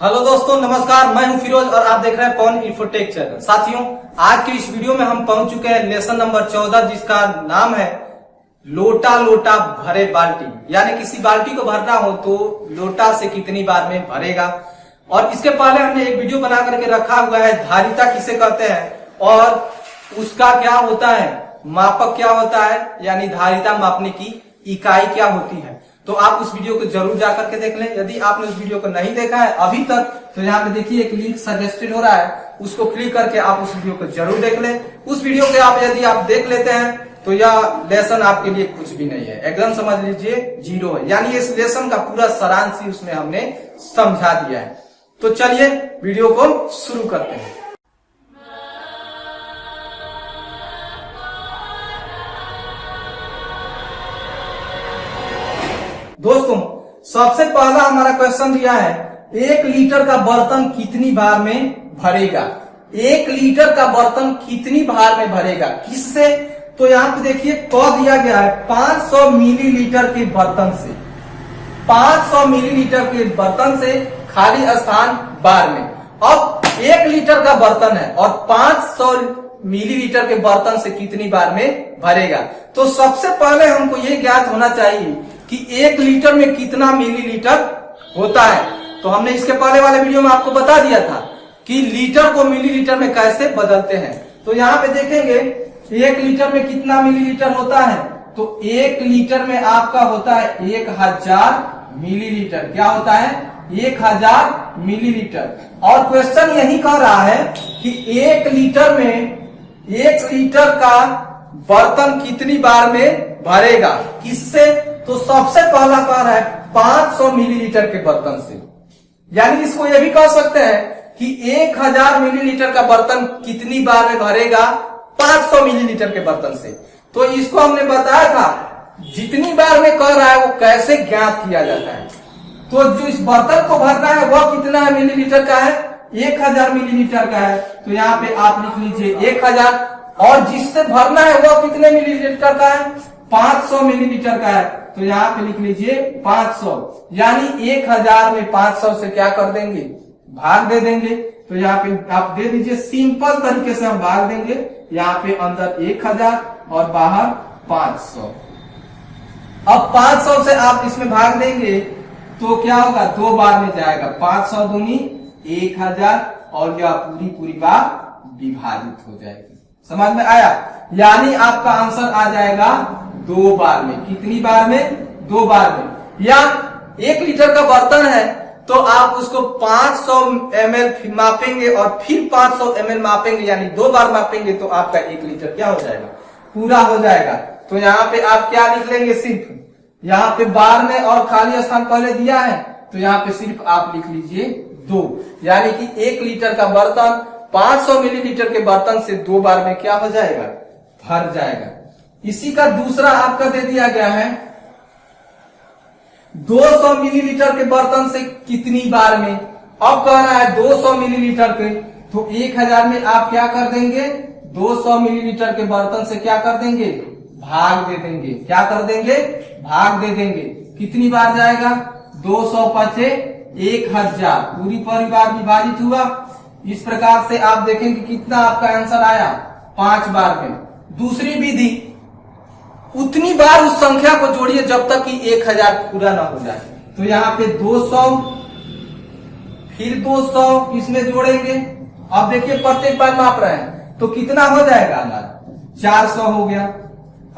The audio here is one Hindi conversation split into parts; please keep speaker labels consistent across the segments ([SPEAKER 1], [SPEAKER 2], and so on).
[SPEAKER 1] हेलो दोस्तों, नमस्कार। मैं हूं फिरोज और आप देख रहे हैं पवन इन्फोटेक चैनल। साथियों, आज के इस वीडियो में हम पहुंच चुके हैं लेसन नंबर 14, जिसका नाम है लोटा लोटा भरे बाल्टी। यानी किसी बाल्टी को भरना हो तो लोटा से कितनी बार में भरेगा। और इसके पहले हमने एक वीडियो बना करके रखा हुआ है, धारिता किसे कहते हैं और उसका क्या होता है, मापक क्या होता है, यानी धारिता मापने की इकाई क्या होती है। तो आप उस वीडियो को जरूर जाकर के देख लें। यदि आपने उस वीडियो को नहीं देखा है अभी तक, तो यहाँ पे देखिए एक लिंक सजेस्टेड हो रहा है, उसको क्लिक करके आप उस वीडियो को जरूर देख लें। उस वीडियो को यदि आप देख लेते हैं तो यह लेसन आपके लिए कुछ भी नहीं है, एकदम समझ लीजिए जीरो है। यानी इस लेसन का पूरा सारांश ही उसमें हमने समझा दिया है। तो चलिए वीडियो को शुरू करते हैं। दोस्तों, सबसे पहला हमारा क्वेश्चन दिया है, 1 लीटर का बर्तन कितनी बार में भरेगा। 1 लीटर का बर्तन कितनी बार में भरेगा, किससे? तो यहाँ पे देखिए क दिया गया है 500 मिलीलीटर के बर्तन से। 500 मिलीलीटर के बर्तन से, खाली स्थान बार में। अब 1 लीटर का बर्तन है और 500 मिलीलीटर के बर्तन से कितनी बार में भरेगा। तो सबसे पहले हमको ये ज्ञात होना चाहिए कि 1 लीटर में कितना मिलीलीटर होता है। तो हमने इसके पहले वाले वीडियो में आपको बता दिया था कि लीटर को मिलीलीटर में कैसे बदलते हैं। तो यहाँ पे देखेंगे 1 लीटर में कितना मिलीलीटर होता है। तो 1 लीटर में आपका होता है 1000 मिलीलीटर। क्या होता है? 1000 मिलीलीटर। और क्वेश्चन यही कह रहा है कि 1 लीटर में 1 लीटर का बर्तन कितनी बार में भरेगा, किससे? तो सबसे पहला कह रहा है 500 मिलीलीटर के बर्तन से। यानी इसको यह भी कह सकते हैं कि 1000 मिलीलीटर का बर्तन कितनी बार में भरेगा, 500 मिलीलीटर के बर्तन से। तो इसको हमने बताया था, जितनी बार में कह रहा है वो कैसे ज्ञात किया जाता है। तो जो इस बर्तन को भरना है वह कितना है मिलीलीटर का है, 1000 मिलीलीटर का है। तो यहाँ पे आप लिख लीजिए 1000, और जिससे भरना है वह कितने मिलीलीटर का है, 500 मिलीलीटर का है। तो यहाँ पे लिख लीजिए 500। यानी 1000 में 500 से क्या कर देंगे, भाग दे देंगे। तो यहाँ पे आप दे दीजिए, सिंपल तरीके से हम भाग देंगे। यहाँ पे अंदर 1000 और बाहर 500। अब 500 से आप इसमें भाग देंगे तो क्या होगा, 2 बार में जाएगा। 500 दूनी 1000 और यह पूरी बार विभाजित हो जाएगी। समझ में आया? यानी आपका आंसर आ जाएगा 2 बार में। कितनी बार में? 2 बार में। या 1 लीटर का बर्तन है तो आप उसको 500 ml मापेंगे और फिर 500 ml मापेंगे, यानी 2 बार मापेंगे तो आपका 1 लीटर क्या हो जाएगा, पूरा हो जाएगा। तो यहाँ पे आप क्या लिख लेंगे, सिर्फ यहाँ पे बार में और खाली स्थान पहले दिया है तो यहाँ पे सिर्फ आप लिख लीजिए 2। यानी कि 1 लीटर का बर्तन 500 मिलीलीटर के बर्तन से 2 बार में क्या हो जाएगा, भर जाएगा। इसी का दूसरा आपका दे दिया गया है, 200 मिलीलीटर के बर्तन से कितनी बार में। अब कह रहा है 200 मिलीलीटर के, तो 1000 में आप क्या कर देंगे, 200 मिलीलीटर के बर्तन से क्या कर देंगे, भाग दे देंगे। क्या कर देंगे, भाग दे देंगे। कितनी बार जाएगा, 200 पचे 1000, पूरी परिवार विभाजित हुआ। इस प्रकार से आप देखेंगे कितना आपका आंसर आया, 5 बार में। दूसरी विधि, उतनी बार उस संख्या को जोड़िए जब तक कि 1000 पूरा ना हो जाए। तो यहाँ पे 200 फिर 200 इसमें जोड़ेंगे। अब देखिए प्रत्येक बार माप रहे हैं तो कितना हो जाएगा हमारा, 400 हो गया।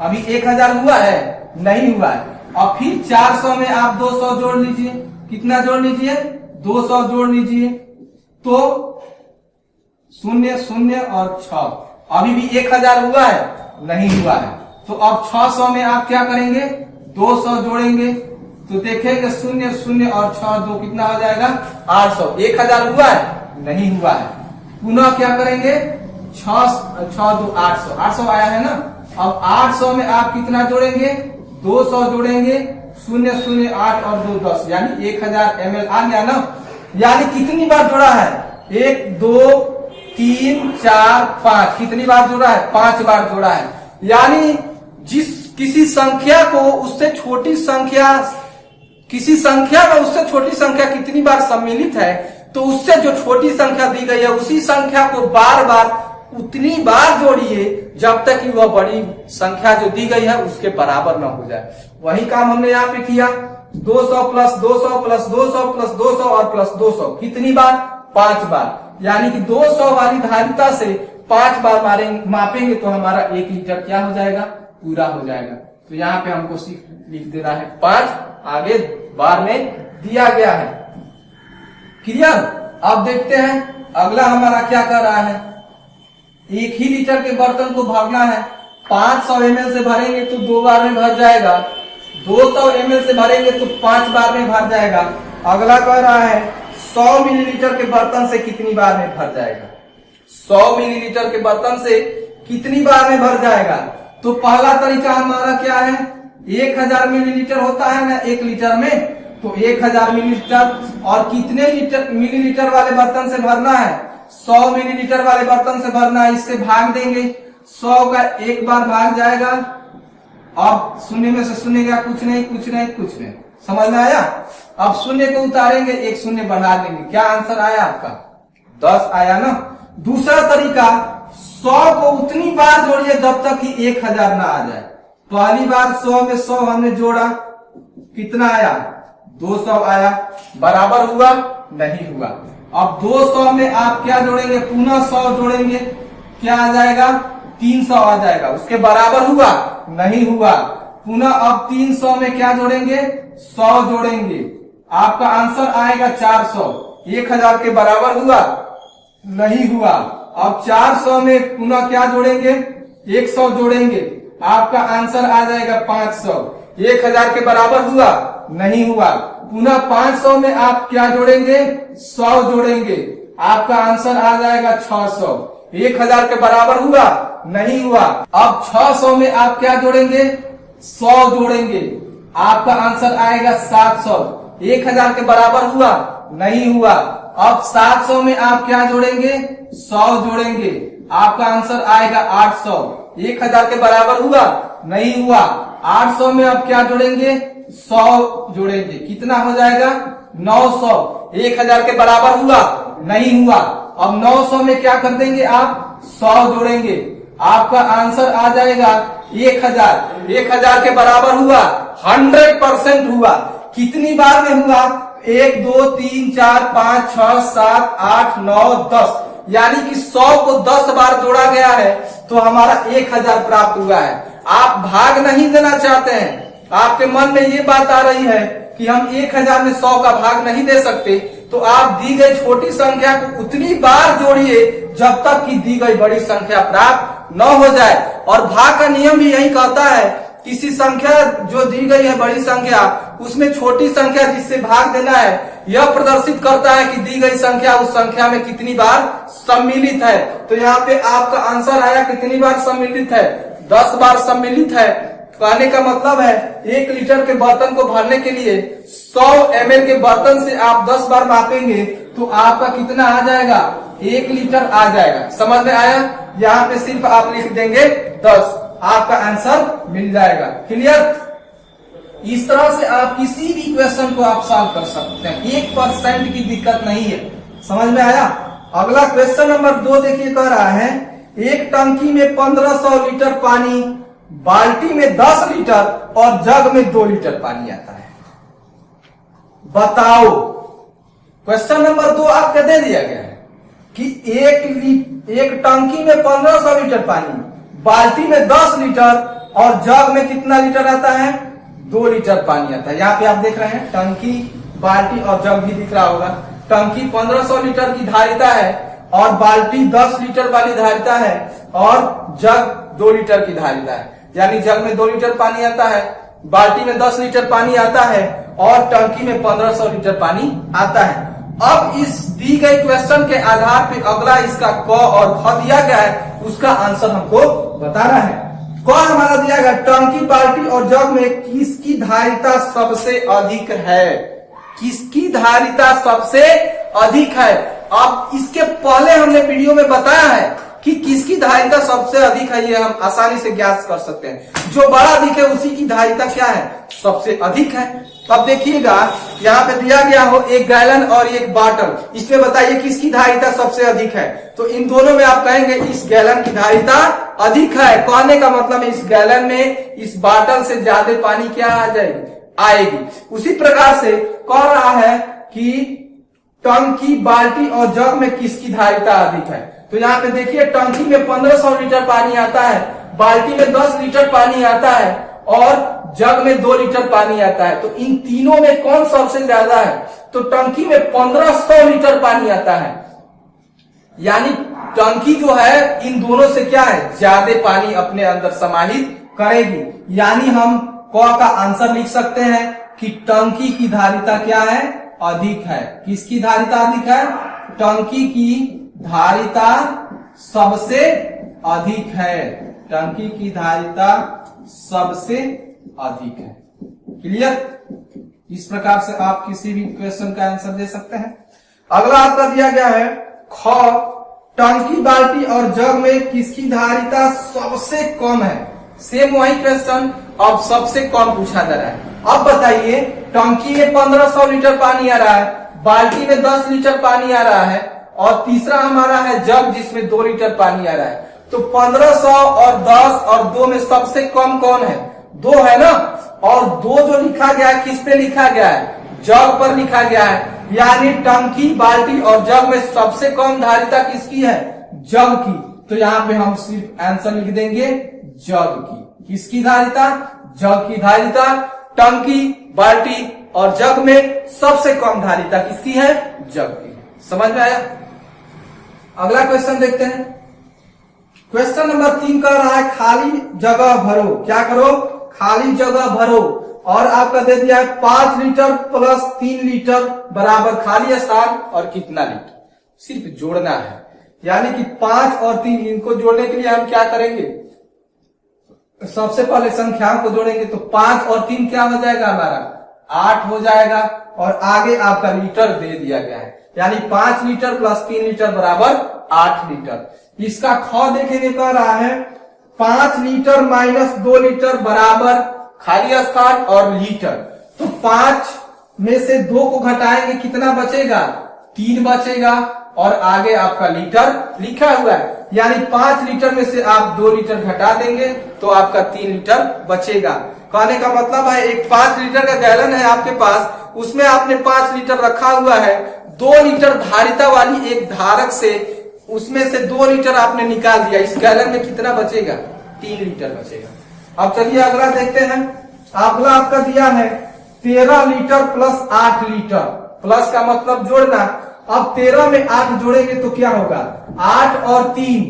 [SPEAKER 1] अभी 1000 हुआ है, नहीं हुआ है। और फिर 400 में आप 200 जोड़ लीजिए। कितना जोड़ लीजिए, 200 जोड़ लीजिए। तो 0 0 और 6, अभी भी 1000 हुआ है, नहीं हुआ है। तो अब 600 में आप क्या करेंगे, 200 जोड़ेंगे तो देखेंगे 0 0 और 6 2 कितना हो जाएगा, 800। 1000 हुआ है, नहीं हुआ है। पुनः क्या करेंगे, 6 2 800, 800 आया है ना। अब 800 में आप कितना जोड़ेंगे, 200 जोड़ेंगे, 0 0 8 और 2 10, यानी 1000 ml आ गया ना। यानी कितनी बार जोड़ा है, 1 2 3 4 5, कितनी बार जोड़ा है, 5 बार जोड़ा है। यानी किसी संख्या को उससे छोटी संख्या किसी संख्या में उससे छोटी संख्या कितनी बार सम्मिलित है तो उससे जो छोटी संख्या दी गई है उसी संख्या को बार बार उतनी बार जोड़िए जब तक कि वह बड़ी संख्या जो दी गई है उसके बराबर न हो जाए। वही काम हमने यहाँ पे किया। 200 प्लस 200 प्लस 200 प्लस 200 और प्लस 200 कितनी बार? 5 बार। यानी कि 200 वाली धारिता से 5 बार मापेंगे तो हमारा 1 लीटर क्या हो जाएगा? पूरा हो जाएगा। तो यहाँ पे हमको लिख देना है 5, आगे बार में दिया गया है। क्लियर? अब देखते हैं अगला हमारा क्या कर रहा है। 1 ही लीटर के बर्तन को भरना है। 500 ml से भरेंगे तो 2 बार में भर जाएगा। 200 ml से भरेंगे तो 5 बार में भर जाएगा। अगला कह रहा है 100 मिलीलीटर के बर्तन से कितनी बार में भर जाएगा? 100 मिलीलीटर के बर्तन से कितनी बार में भर जाएगा? तो पहला तरीका हमारा क्या है? 1000 मिलीलीटर होता है ना 1 लीटर में, तो 1000 मिलीलीटर और कितने मिलीलीटर वाले बर्तन से भरना है? 100 मिलीलीटर वाले बर्तन से भरना है। इससे भाग देंगे, 100 का 1 बार भाग जाएगा। अब शून्य में से शून्य गया, कुछ नहीं कुछ नहीं कुछ नहीं। समझ में आया? अब शून्य को उतारेंगे, 1 शून्य बढ़ा देंगे। क्या आंसर आया आपका? 10 आया ना। दूसरा तरीका 100 को उतनी बार जोड़िए जब तक कि 1000 ना आ जाए। पहली बार 100 में 100 हमने जोड़ा, कितना आया? 200 आया। बराबर हुआ? नहीं हुआ। अब 200 में आप क्या जोड़ेंगे? पुनः 100 जोड़ेंगे, क्या आ जाएगा? 300 आ जाएगा। उसके बराबर हुआ? नहीं हुआ। पुनः अब 300 में क्या जोड़ेंगे? 100 जोड़ेंगे, आपका आंसर आएगा 400। 1000 के बराबर हुआ? नहीं हुआ। अब 400 में पुनः क्या जोड़ेंगे? 100 जोड़ेंगे, आपका आंसर आ जाएगा 500। 1000 के बराबर हुआ? नहीं हुआ। पुनः 500 में आप क्या जोड़ेंगे? 100 जोड़ेंगे, आपका आंसर आ जाएगा 600। 1000 के बराबर हुआ? नहीं हुआ। अब 600 में आप क्या जोड़ेंगे? 100 जोड़ेंगे, आपका आंसर आएगा 700। 1000 के बराबर हुआ? नहीं हुआ। अब 700 में आप क्या जोड़ेंगे? 100 जोड़ेंगे, आपका आंसर आएगा 800। 1000 के बराबर हुआ? नहीं हुआ। 800 में आप क्या जोड़ेंगे? 100 जोड़ेंगे, कितना हो जाएगा? 900। 1000 के बराबर हुआ? नहीं हुआ। अब 900 में क्या कर देंगे आप? 100 जोड़ेंगे, आपका आंसर आ जाएगा 1000। 1000 के बराबर हुआ? 100% हुआ। कितनी बार में हुआ? 1 2 3 4 5 6 7 8 9 10, यानी कि 100 को 10 बार जोड़ा गया है तो हमारा 1000 प्राप्त हुआ है। आप भाग नहीं देना चाहते हैं, आपके मन में ये बात आ रही है कि हम 1000 में 100 का भाग नहीं दे सकते, तो आप दी गई छोटी संख्या को उतनी बार जोड़िए जब तक कि दी गई बड़ी संख्या प्राप्त न हो जाए। और भाग का नियम भी यही कहता है, किसी संख्या जो दी गई है बड़ी संख्या, उसमें छोटी संख्या जिससे भाग देना है यह प्रदर्शित करता है कि दी गई संख्या उस संख्या में कितनी बार सम्मिलित है। तो यहाँ पे आपका आंसर आया कितनी बार सम्मिलित है? 10 बार सम्मिलित है। कहने का मतलब है 1 लीटर के बर्तन को भरने के लिए 100 ml के बर्तन से आप 10 बार मापेंगे तो आपका कितना आ जाएगा? 1 लीटर आ जाएगा। समझ में आया? यहाँ पे सिर्फ आप लिख देंगे 10, आपका आंसर मिल जाएगा। क्लियर? इस तरह से आप किसी भी क्वेश्चन को आप सॉल्व कर सकते हैं, 1% की दिक्कत नहीं है। समझ में आया? अगला क्वेश्चन नंबर 2 देखिए, कह रहा है एक टंकी में 1500 लीटर पानी, बाल्टी में 10 लीटर और जग में 2 लीटर पानी आता है। बताओ। क्वेश्चन नंबर 2 आपको दे दिया गया है कि एक टंकी में 1500 लीटर पानी, बाल्टी में 10 लीटर और जग में कितना लीटर आता है? 2 लीटर पानी आता है। यहाँ पे आप देख रहे हैं टंकी, बाल्टी और जग भी दिख रहा होगा। टंकी 1500 लीटर की धारिता है और बाल्टी 10 लीटर वाली धारिता है और जग 2 लीटर की धारिता है। यानी जग में 2 लीटर पानी आता है, बाल्टी में 10 लीटर पानी आता है और टंकी में 1500 लीटर पानी आता है। अब इस दी गई क्वेश्चन के आधार पे अगला इसका क और ख दिया गया है, उसका आंसर हमको बताना है। क हमारा दिया गया टंकी, बाल्टी और जग में किसकी धारिता सबसे अधिक है? किसकी धारिता सबसे अधिक है? अब इसके पहले हमने वीडियो में बताया है कि किसकी धारिता सबसे अधिक है, ये हम आसानी से ज्ञात कर सकते हैं। जो बड़ा दिखे उसी की धारिता क्या है? सबसे अधिक है। अब देखिएगा यहाँ पे दिया गया हो एक गैलन और एक बाटल, इसमें बताइए किसकी धारिता सबसे अधिक है। तो इन दोनों में आप कहेंगे इस गैलन की धारिता अधिक है। कहने का मतलब इस गैलन में इस बाटल से ज्यादा पानी क्या आ जाएगी, आएगी। उसी प्रकार से कह रहा है कि टंकी, बाल्टी और जग में किसकी धारिता अधिक है। तो यहाँ पे देखिए टंकी में 1500 लीटर पानी आता है, बाल्टी में 10 लीटर पानी आता है और जग में 2 लीटर पानी आता है। तो इन तीनों में कौन सबसे ज्यादा है, तो टंकी में 1500 लीटर पानी आता है, यानी टंकी जो है इन दोनों से क्या है, ज्यादा पानी अपने अंदर समाहित करेगी। यानी हम क का आंसर लिख सकते हैं कि टंकी की धारिता क्या है, अधिक है। किसकी धारिता अधिक है, टंकी की धारिता सबसे अधिक है, टंकी की धारिता सबसे अधिक है। क्लियर। इस प्रकार से आप किसी भी क्वेश्चन का आंसर दे सकते हैं। अगला आपका दिया गया है ख, टंकी, बाल्टी और जग में किसकी धारिता सबसे कम है। सेम वही क्वेश्चन, अब सबसे कम पूछा जा रहा है। अब बताइए टंकी में 1500 लीटर पानी आ रहा है, बाल्टी में 10 लीटर पानी आ रहा है और तीसरा हमारा है जग जिसमें 2 लीटर पानी आ रहा है। तो 1500 और 10 और 2 में सबसे कम कौन है, 2 है ना। और 2 जो लिखा गया है किस पे लिखा गया है, जग पर लिखा गया है। यानी टंकी, बाल्टी और जग में सबसे कम धारिता किसकी है, जग की। तो यहाँ पे हम सिर्फ आंसर लिख देंगे जग की। किसकी धारिता, जग की धारिता। टंकी, बाल्टी और जग में सबसे कम धारिता किसकी है, जग की। समझ में आया। अगला क्वेश्चन देखते हैं। क्वेश्चन नंबर 3 कह रहा है खाली जगह भरो। क्या करो, खाली जगह भरो। और आपका दे दिया है 5 लीटर प्लस 3 लीटर बराबर खाली स्थान और कितना लीटर, सिर्फ जोड़ना है। यानी कि 5 और 3 इनको जोड़ने के लिए हम क्या करेंगे, सबसे पहले संख्याओं को जोड़ेंगे। तो 5 और 3 क्या हो जाएगा हमारा, 8 हो जाएगा। और आगे आपका लीटर दे दिया गया है, यानी 5 लीटर प्लस 3 लीटर बराबर 8 लीटर। इसका ख देखेंगे, कह रहा है 5 लीटर माइनस 2 लीटर बराबर खाली स्थान और लीटर। तो 5 में से 2 को घटाएंगे, कितना बचेगा, 3 बचेगा। और आगे आपका लीटर लिखा हुआ है, यानी 5 लीटर में से आप 2 लीटर घटा देंगे तो आपका 3 लीटर बचेगा। कहने का मतलब है एक 5 लीटर का गैलन है आपके पास, उसमें आपने 5 लीटर रखा हुआ है। 2 लीटर धारिता वाली एक धारक से उसमें से 2 लीटर आपने निकाल दिया, इस गैलन में कितना बचेगा, 3 लीटर बचेगा। अब चलिए अगला देखते हैं। अगला आपका दिया है 13 लीटर प्लस 8 लीटर। प्लस का मतलब जोड़ना। अब 13 में 8 जोड़ेंगे तो क्या होगा, 8 और 3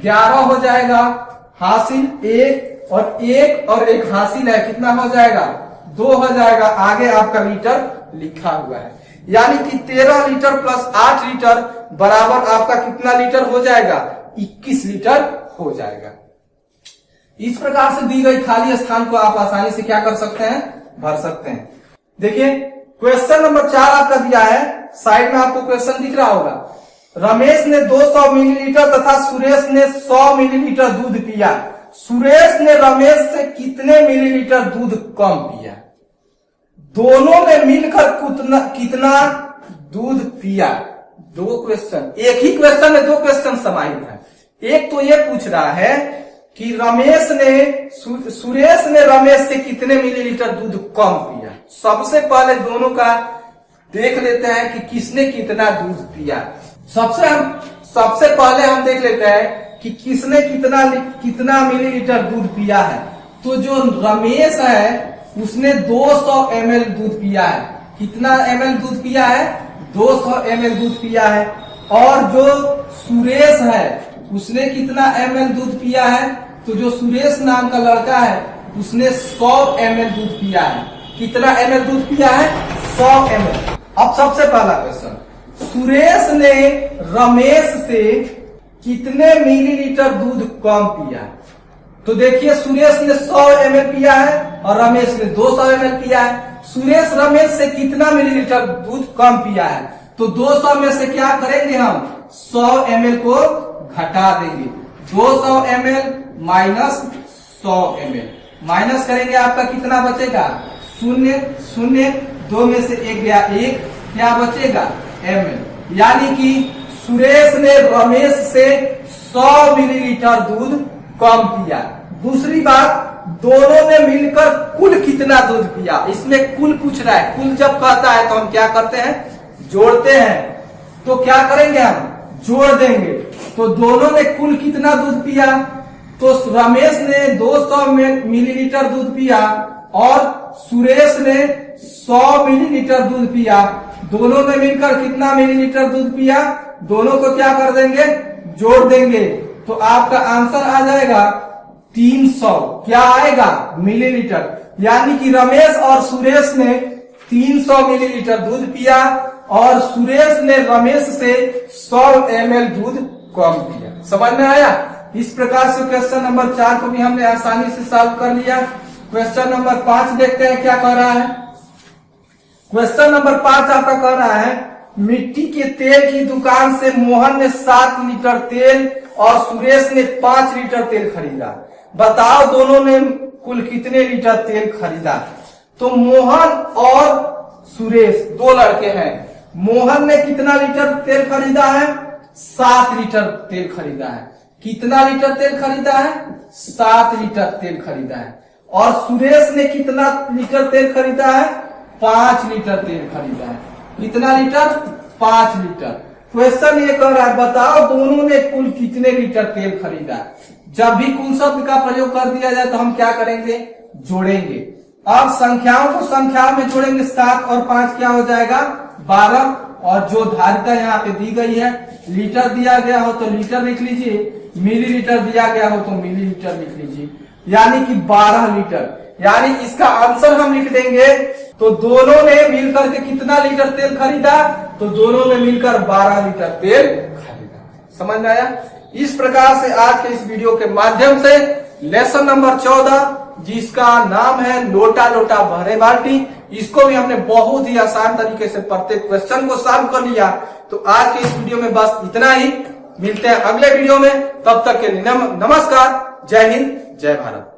[SPEAKER 1] 11 हो जाएगा, हासिल 1 और 1 हासिल है, कितना हो जाएगा, 2 हो जाएगा। आगे आपका लीटर लिखा हुआ है, यानी कि 13 लीटर प्लस 8 लीटर बराबर आपका कितना लीटर हो जाएगा, 21 लीटर हो जाएगा। इस प्रकार से दी गई खाली स्थान को आप आसानी से क्या कर सकते हैं, भर सकते हैं। देखिए क्वेश्चन नंबर 4 आपका दिया है, साइड में आपको क्वेश्चन दिख रहा होगा। रमेश ने 200 मिलीलीटर तथा सुरेश ने 100 मिलीलीटर दूध पिया। सुरेश ने रमेश से कितने मिलीलीटर दूध कम पिया। दोनों ने मिलकर कितना दूध पिया। 2 क्वेश्चन, एक ही क्वेश्चन में 2 क्वेश्चन समाहित है। एक तो ये पूछ रहा है कि सुरेश ने रमेश से कितने मिलीलीटर दूध कम पिया। सबसे पहले दोनों का देख लेते हैं कि किसने कितना दूध पिया। सबसे पहले हम देख लेते हैं कि किसने कितना मिलीलीटर दूध पिया है। तो जो रमेश है उसने 200 ml दूध पिया है। कितना ml दूध पिया है, 200 ml दूध पिया है। और जो सुरेश है उसने कितना ml दूध पिया है, तो जो सुरेश नाम का लड़का है उसने 100 ml दूध पिया है। कितना ml दूध पिया है, 100 ml। अब सबसे पहला क्वेश्चन, सुरेश ने रमेश से कितने मिलीलीटर दूध कम पिया। तो देखिए सुरेश ने 100 ml पिया है और रमेश ने 200 ml पिया है। सुरेश रमेश से कितना मिलीलीटर दूध कम पिया है, तो 200 में से क्या करेंगे हम, 100 ml को घटा देंगे। 200 ml माइनस 100 ml माइनस करेंगे, आपका कितना बचेगा, शून्य शून्य, 2 में से 1 गया 1, क्या बचेगा ml। यानी कि सुरेश ने रमेश से 100 मिलीलीटर दूध कम पिया। दूसरी बात, दोनों ने मिलकर कुल कितना दूध पिया, इसमें कुल पूछ रहा है। कुल जब कहता है तो हम क्या करते हैं, जोड़ते हैं। तो क्या करेंगे, हम जोड़ देंगे। तो दोनों ने कुल कितना दूध पिया, तो रमेश ने 200 मिलीलीटर दूध पिया और सुरेश ने 100 मिलीलीटर दूध पिया। दोनों ने मिलकर कितना मिलीलीटर दूध पिया, दोनों को क्या कर देंगे, जोड़ देंगे। तो आपका आंसर आ जाएगा 300। क्या आएगा, मिलीलीटर। यानी कि रमेश और सुरेश ने 300 मिलीलीटर दूध पिया और सुरेश ने रमेश से 100 ml दूध कम पिया। समझ में आया। इस प्रकार से क्वेश्चन नंबर 4 को भी हमने आसानी से सॉल्व कर लिया। क्वेश्चन नंबर 5 देखते हैं क्या कह रहा है। क्वेश्चन नंबर 5 आपका कह रहा है, मिट्टी के तेल की दुकान से मोहन ने 7 लीटर तेल और सुरेश ने 5 लीटर तेल खरीदा। बताओ दोनों ने कुल कितने लीटर तेल खरीदा। तो मोहन और सुरेश 2 लड़के हैं। मोहन ने कितना लीटर तेल खरीदा है, 7 लीटर तेल खरीदा है। कितना लीटर तेल खरीदा है, 7 लीटर तेल खरीदा है। और सुरेश ने कितना लीटर तेल खरीदा है, 5 लीटर तेल खरीदा है। कितना लीटर, 5 लीटर। क्वेश्चन ये कह रहा है, बताओ दोनों ने कुल कितने लीटर तेल खरीदा। जब भी कुल शब्द का प्रयोग कर दिया जाए तो हम क्या करेंगे, जोड़ेंगे। अब संख्याओं को संख्याओं में जोड़ेंगे। 7 और 5 क्या हो जाएगा, 12। और जो धारिता यहाँ पे दी गई है, लीटर दिया गया हो तो लीटर लिख लीजिए, मिलीलीटर दिया गया हो तो मिलीलीटर लिख लीजिए। यानी कि 12 लीटर। यानी इसका आंसर हम लिख देंगे। तो दोनों ने मिलकर के कितना लीटर तेल खरीदा, तो दोनों ने मिलकर 12 लीटर तेल खरीदा। समझ में आया। इस प्रकार से आज के इस वीडियो के माध्यम से लेसन नंबर 14, जिसका नाम है लोटा लोटा भरे बाल्टी, इसको भी हमने बहुत ही आसान तरीके से प्रत्येक क्वेश्चन को सॉल्व कर लिया। तो आज के इस वीडियो में बस इतना ही। मिलते हैं अगले वीडियो में, तब तक के लिए नमस्कार। जय हिंद, जय भारत।